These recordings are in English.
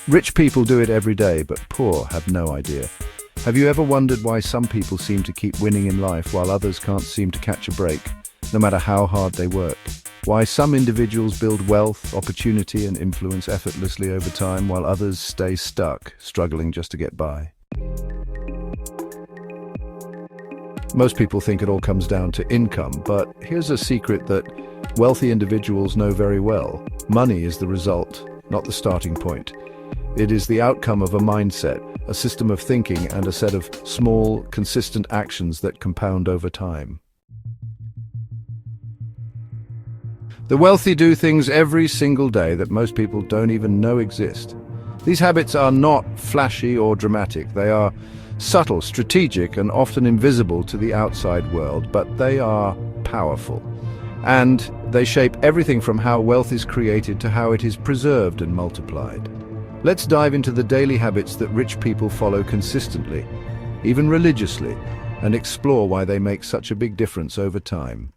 Rich people do it every day, but poor have no idea. Have you ever wondered why some people seem to keep winning in life while others can't seem to catch a break, no matter how hard they work? Why some individuals build wealth, opportunity, and influence effortlessly over time while others stay stuck, struggling just to get by? Most people think it all comes down to income, but here's a secret that wealthy individuals know very well. Money is the result, not the starting point. It is the outcome of a mindset, a system of thinking, and a set of small, consistent actions that compound over time. The wealthy do things every single day that most people don't even know exist. These habits are not flashy or dramatic. They are subtle, strategic, and often invisible to the outside world, but they are powerful. And they shape everything from how wealth is created to how it is preserved and multiplied. Let's dive into the daily habits that rich people follow consistently, even religiously, and explore why they make such a big difference over time.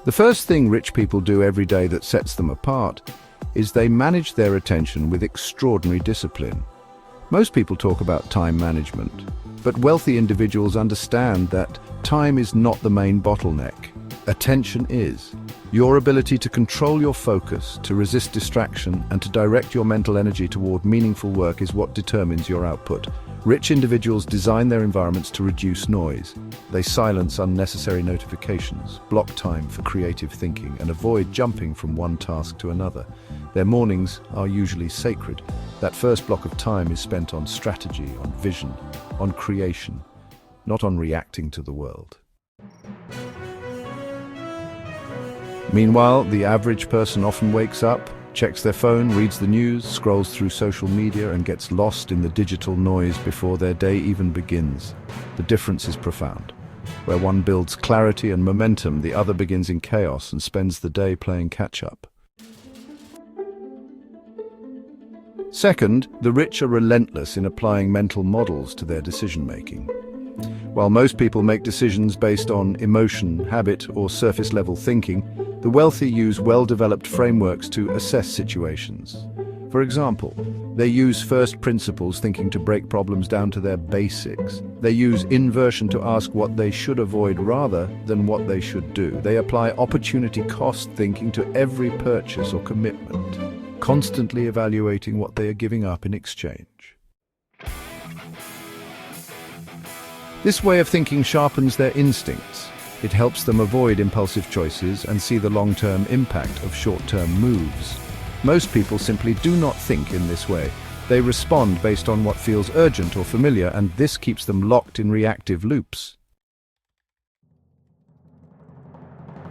The first thing rich people do every day that sets them apart is they manage their attention with extraordinary discipline. Most people talk about time management, but wealthy individuals understand that time is not the main bottleneck. Attention is. Your ability to control your focus, to resist distraction, and to direct your mental energy toward meaningful work is what determines your output. Rich individuals design their environments to reduce noise. They silence unnecessary notifications, block time for creative thinking, and avoid jumping from one task to another. Their mornings are usually sacred. That first block of time is spent on strategy, on vision, on creation, not on reacting to the world. Meanwhile, the average person often wakes up, checks their phone, reads the news, scrolls through social media, and gets lost in the digital noise before their day even begins. The difference is profound. Where one builds clarity and momentum, the other begins in chaos and spends the day playing catch-up. Second, the rich are relentless in applying mental models to their decision-making. While most people make decisions based on emotion, habit, or surface-level thinking, the wealthy use well-developed frameworks to assess situations. For example, they use first principles thinking to break problems down to their basics. They use inversion to ask what they should avoid rather than what they should do. They apply opportunity cost thinking to every purchase or commitment, constantly evaluating what they are giving up in exchange. This way of thinking sharpens their instincts. It helps them avoid impulsive choices and see the long-term impact of short-term moves. Most people simply do not think in this way. They respond based on what feels urgent or familiar, and this keeps them locked in reactive loops.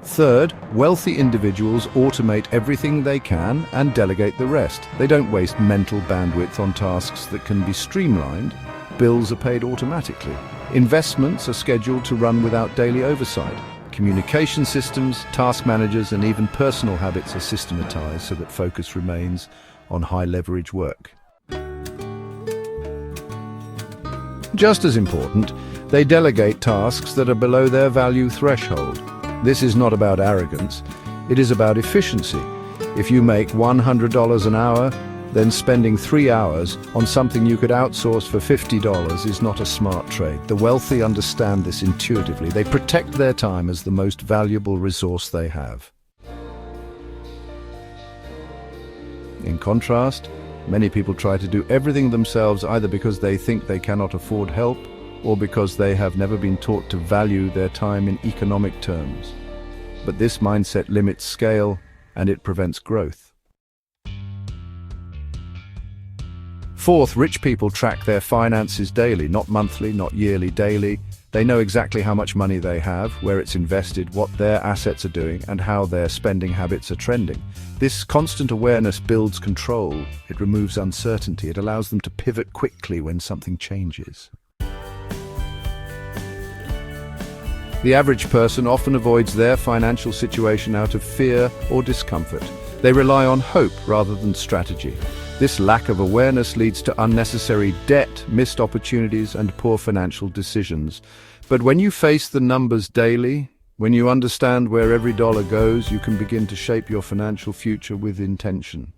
Third, wealthy individuals automate everything they can and delegate the rest. They don't waste mental bandwidth on tasks that can be streamlined. Bills are paid automatically. Investments are scheduled to run without daily oversight. Communication systems, task managers, and even personal habits are systematized so that focus remains on high-leverage work. Just as important, they delegate tasks that are below their value threshold. This is not about arrogance, it is about efficiency. If you make $100 an hour, then spending 3 hours on something you could outsource for $50 is not a smart trade. The wealthy understand this intuitively. They protect their time as the most valuable resource they have. In contrast, many people try to do everything themselves either because they think they cannot afford help or because they have never been taught to value their time in economic terms. But this mindset limits scale and it prevents growth. Fourth, rich people track their finances daily, not monthly, not yearly, daily. They know exactly how much money they have, where it's invested, what their assets are doing, and how their spending habits are trending. This constant awareness builds control. It removes uncertainty. It allows them to pivot quickly when something changes. The average person often avoids their financial situation out of fear or discomfort. They rely on hope rather than strategy. This lack of awareness leads to unnecessary debt, missed opportunities, and poor financial decisions. But when you face the numbers daily, When you understand where every dollar goes, you can begin to shape your financial future with intention.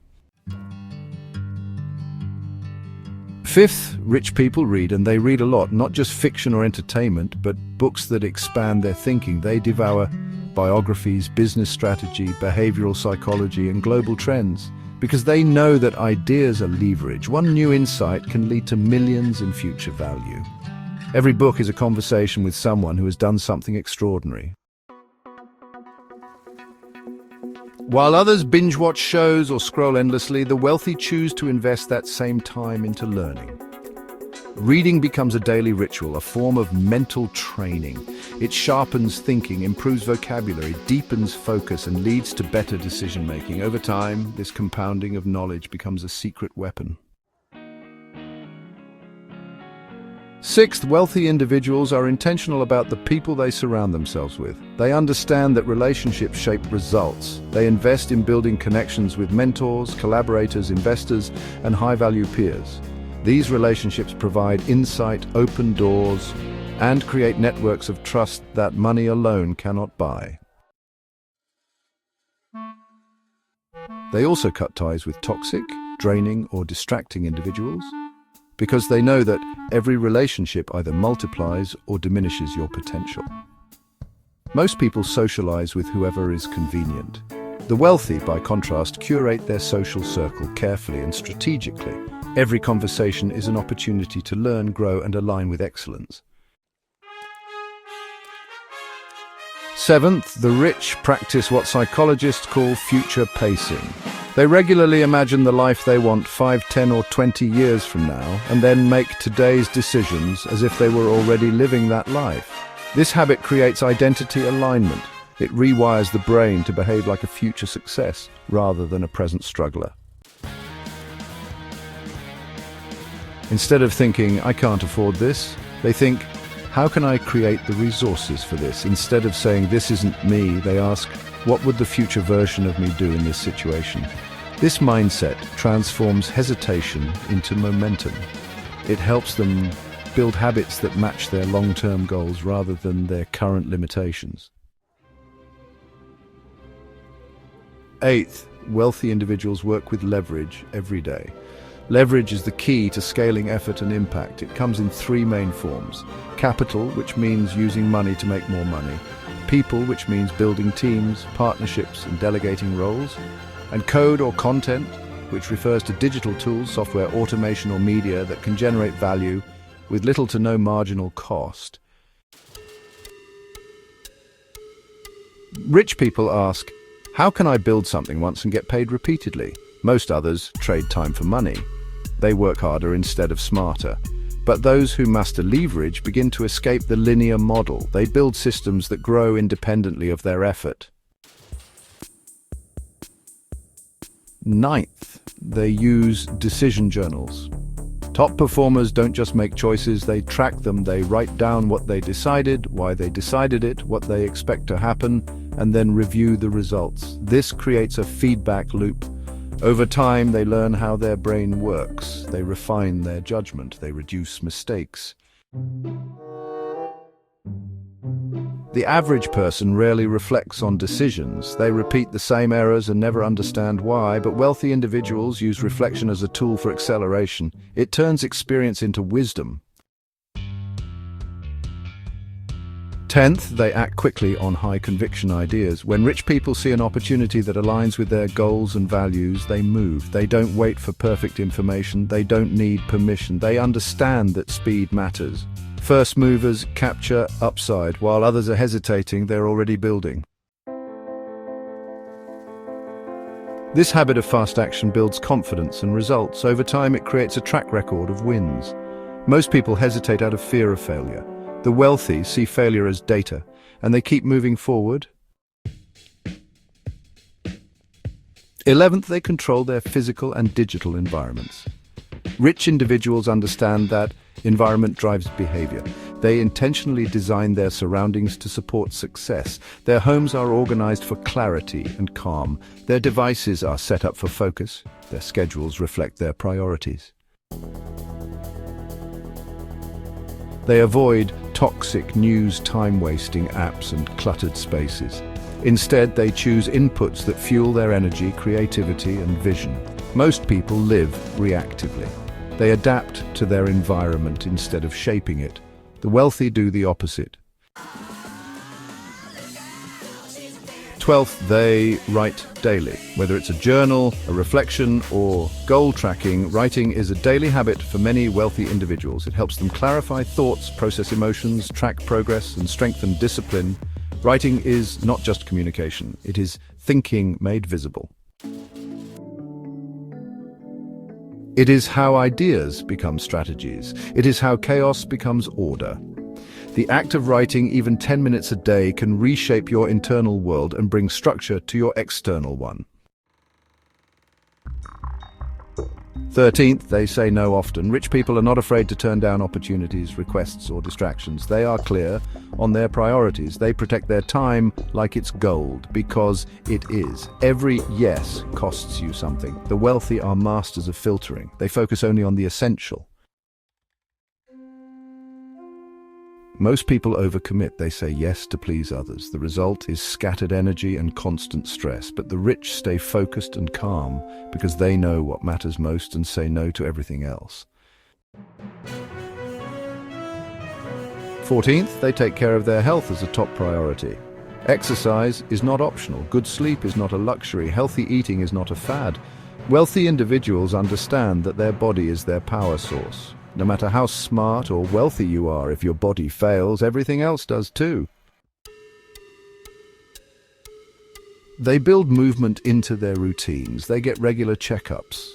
Fifth, rich people read, and they read a lot, not just fiction or entertainment, but books that expand their thinking. They devour biographies, business strategy, behavioral psychology, and global trends, because they know that ideas are leverage. One new insight can lead to millions in future value. Every book is a conversation with someone who has done something extraordinary. While others binge-watch shows or scroll endlessly, the wealthy choose to invest that same time into learning. Reading becomes a daily ritual, a form of mental training. It sharpens thinking, improves vocabulary, deepens focus, and leads to better decision-making. Over time, this compounding of knowledge becomes a secret weapon. Sixth, wealthy individuals are intentional about the people they surround themselves with. They understand that relationships shape results. They invest in building connections with mentors, collaborators, investors, and high-value peers. These relationships provide insight, open doors, and create networks of trust that money alone cannot buy. They also cut ties with toxic, draining, or distracting individuals, because they know that every relationship either multiplies or diminishes your potential. Most people socialize with whoever is convenient. The wealthy, by contrast, curate their social circle carefully and strategically. Every conversation is an opportunity to learn, grow, and align with excellence. Seventh, the rich practice what psychologists call future pacing. They regularly imagine the life they want 5, 10, or 20 years from now, and then make today's decisions as if they were already living that life. This habit creates identity alignment. It rewires the brain to behave like a future success rather than a present struggler. Instead of thinking, I can't afford this, they think, how can I create the resources for this? Instead of saying, this isn't me, they ask, what would the future version of me do in this situation? This mindset transforms hesitation into momentum. It helps them build habits that match their long-term goals rather than their current limitations. Eighth, wealthy individuals work with leverage every day. Leverage is the key to scaling effort and impact. It comes in 3 main forms. Capital, which means using money to make more money. People, which means building teams, partnerships, and delegating roles. And code or content, which refers to digital tools, software, automation, or media that can generate value with little to no marginal cost. Rich people ask, how can I build something once and get paid repeatedly? Most others trade time for money. They work harder instead of smarter. But those who master leverage begin to escape the linear model. They build systems that grow independently of their effort. Ninth, they use decision journals. Top performers don't just make choices, they track them. They write down what they decided, why they decided it, what they expect to happen, and then review the results. This creates a feedback loop. Over time, they learn how their brain works. They refine their judgment. They reduce mistakes. The average person rarely reflects on decisions. They repeat the same errors and never understand why, but wealthy individuals use reflection as a tool for acceleration. It turns experience into wisdom. 10th, they act quickly on high-conviction ideas. When rich people see an opportunity that aligns with their goals and values, they move. They don't wait for perfect information. They don't need permission. They understand that speed matters. First movers capture upside. While others are hesitating, they're already building. This habit of fast action builds confidence and results. Over time, it creates a track record of wins. Most people hesitate out of fear of failure. The wealthy see failure as data, and they keep moving forward. 11th, they control their physical and digital environments. Rich individuals understand that environment drives behavior. They intentionally design their surroundings to support success. Their homes are organized for clarity and calm. Their devices are set up for focus. Their schedules reflect their priorities. They avoid toxic news, time-wasting apps and cluttered spaces. Instead, they choose inputs that fuel their energy, creativity and vision. Most people live reactively. They adapt to their environment instead of shaping it. The wealthy do the opposite. 12th, they write daily. Whether it's a journal, a reflection, or goal tracking, writing is a daily habit for many wealthy individuals. It helps them clarify thoughts, process emotions, track progress, and strengthen discipline. Writing is not just communication, it is thinking made visible. It is how ideas become strategies. It is how chaos becomes order. The act of writing even 10 minutes a day can reshape your internal world and bring structure to your external one. 13th, they say no often. Rich people are not afraid to turn down opportunities, requests, or distractions. They are clear on their priorities. They protect their time like it's gold, because it is. Every yes costs you something. The wealthy are masters of filtering. They focus only on the essential. Most people overcommit. They say yes to please others. The result is scattered energy and constant stress. But the rich stay focused and calm because they know what matters most and say no to everything else. 14th, they take care of their health as a top priority. Exercise is not optional. Good sleep is not a luxury. Healthy eating is not a fad. Wealthy individuals understand that their body is their power source. No matter how smart or wealthy you are, if your body fails, everything else does too. They build movement into their routines. They get regular checkups.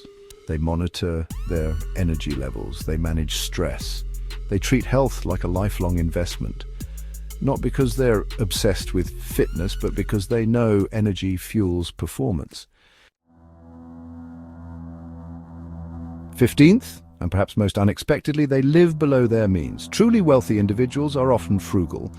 They monitor their energy levels. They manage stress. They treat health like a lifelong investment. Not because they're obsessed with fitness, but because they know energy fuels performance. 15th, and perhaps most unexpectedly, they live below their means. Truly wealthy individuals are often frugal.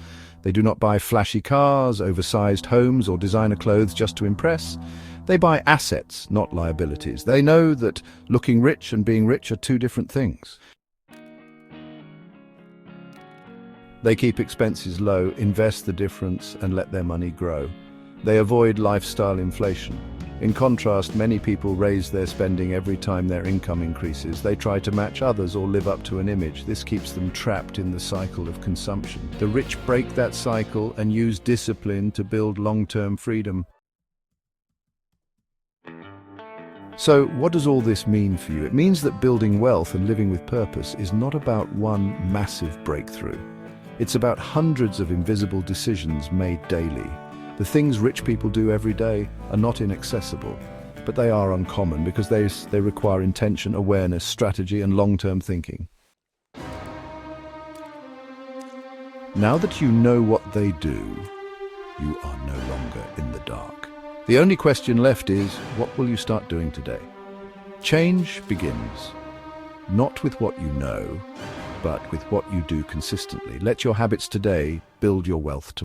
They do not buy flashy cars, oversized homes, or designer clothes just to impress. They buy assets, not liabilities. They know that looking rich and being rich are two different things. They keep expenses low, invest the difference, and let their money grow. They avoid lifestyle inflation. In contrast, many people raise their spending every time their income increases. They try to match others or live up to an image. This keeps them trapped in the cycle of consumption. The rich break that cycle and use discipline to build long-term freedom. So, what does all this mean for you? It means that building wealth and living with purpose is not about one massive breakthrough. It's about hundreds of invisible decisions made daily. The things rich people do every day are not inaccessible, but they are uncommon because they require intention, awareness, strategy, and long-term thinking. Now that you know what they do, you are no longer in the dark. The only question left is, what will you start doing today? Change begins, not with what you know, but with what you do consistently. Let your habits today build your wealth tomorrow.